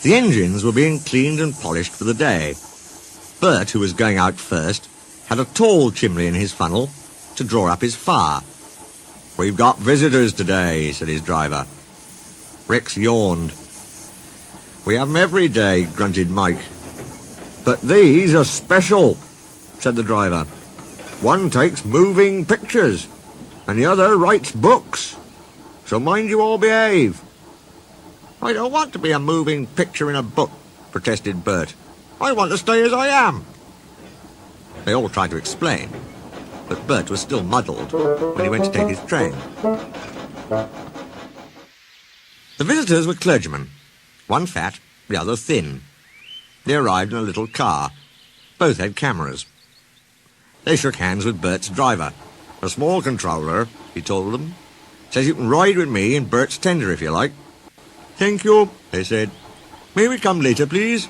The engines were being cleaned and polished for the day. Bert, who was going out first, had a tall chimney in his funnel to draw up his fire. "We've got visitors today," said his driver. Rex yawned. "We have 'em every day," grunted Mike. "But these are special," said the driver. "One takes moving pictures, and the other writes books. So mind you all behave." "I don't want to be a moving picture in a book," protested Bert. "I want to stay as I am." They all tried to explain, but Bert was still muddled when he went to take his train. The visitors were clergymen, one fat, the other thin. They arrived in a little car. Both had cameras. They shook hands with Bert's driver. "A small controller," he told them. "Says you can ride with me in Bert's tender if you like." "Thank you," they said. "May we come later, please?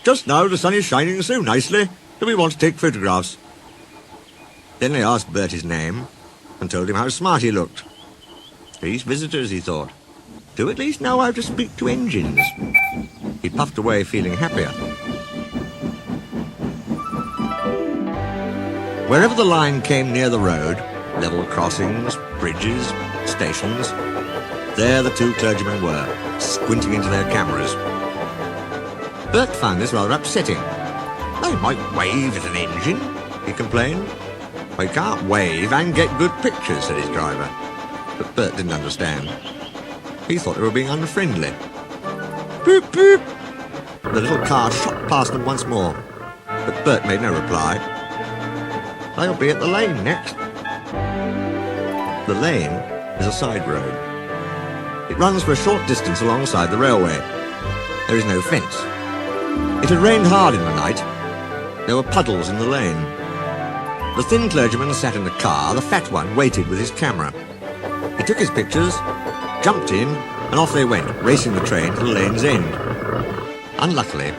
Just now the sun is shining so nicely that we want to take photographs." Then they asked Bert his name and told him how smart he looked. These visitors, he thought, do at least know how to speak to engines. He puffed away feeling happier. Wherever the line came near the road, level crossings, bridges, stations, there the two clergymen were, squinting into their cameras. Bert found this rather upsetting. "They might wave at an engine," he complained. "They can't wave and get good pictures," said his driver. But Bert didn't understand. He thought they were being unfriendly. "Beep, beep!" The little car shot past them once more, but Bert made no reply. "They'll be at the lane next." The lane is a side road. It runs for a short distance alongside the railway. There is no fence. It had rained hard in the night. There were puddles in the lane. The thin clergyman sat in the car. The fat one waited with his camera. He took his pictures, jumped in, and off they went, racing the train to the lane's end. Unluckily,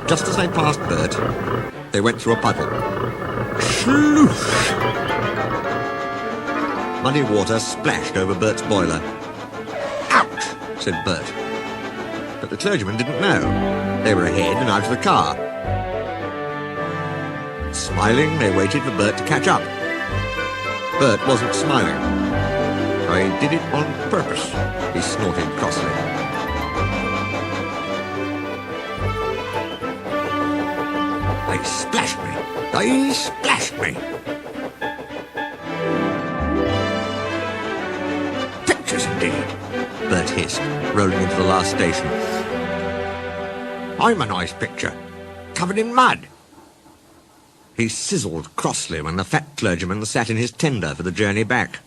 just as they passed Bert, they went through a puddle. Sloosh! Muddy water splashed over Bert's boiler. "Ouch!" said Bert. But the clergyman didn't know. They were ahead and out of the car. Smiling, they waited for Bert to catch up. Bert wasn't smiling. "I did it on purpose," he snorted crossly. "They splashed me! They splashed me!" "Pictures indeed," Bert hissed, rolling into the last station. "I'm a nice picture, covered in mud." He sizzled crossly when the fat clergyman sat in his tender for the journey back.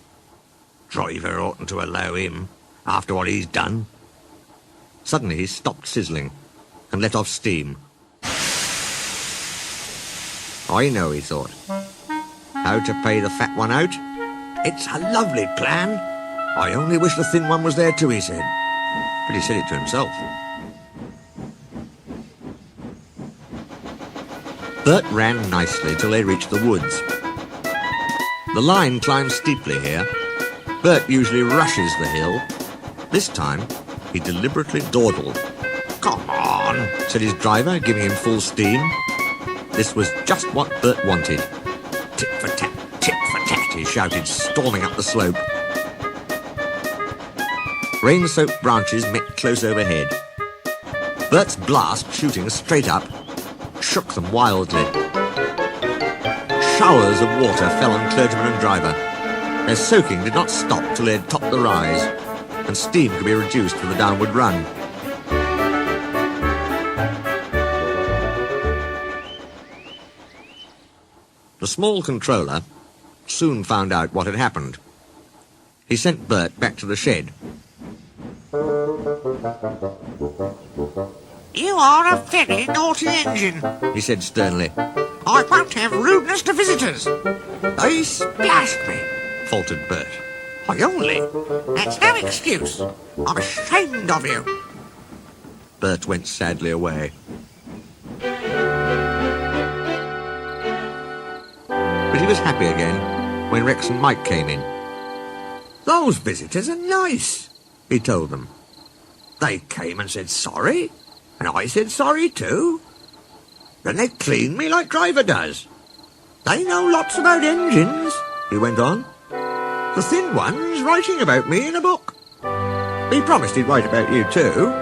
Driver oughtn't to allow him, after what he's done. Suddenly he stopped sizzling and let off steam. "I know," he thought, "how to pay the fat one out. It's a lovely plan. I only wish the thin one was there too," he said. But he said it to himself. Bert ran nicely till they reached the woods. The line climbs steeply here. Bert usually rushes the hill. This time, he deliberately dawdled. "Come on," said his driver, giving him full steam. This was just what Bert wanted. "Tit for tat, tit for tat," he shouted, storming up the slope. Rain-soaked branches met close overhead. Bert's blast, shooting straight up, shook them wildly. Showers of water fell on clergyman and driver. Their soaking did not stop till they had topped the rise, and steam could be reduced for the downward run. The small controller soon found out what had happened. He sent Bert back to the shed. "You are a very naughty engine," he said sternly. "I won't have rudeness to visitors." "They splashed me," faltered Bert. "I only... That's no excuse. I'm ashamed of you." Bert went sadly away. But he was happy again when Rex and Mike came in. "Those visitors are nice," he told them. "They came and said sorry, and I said sorry too. Then they cleaned me like driver does. They know lots about engines, he went on. The thin one's writing about me in a book. He promised he'd write about you too.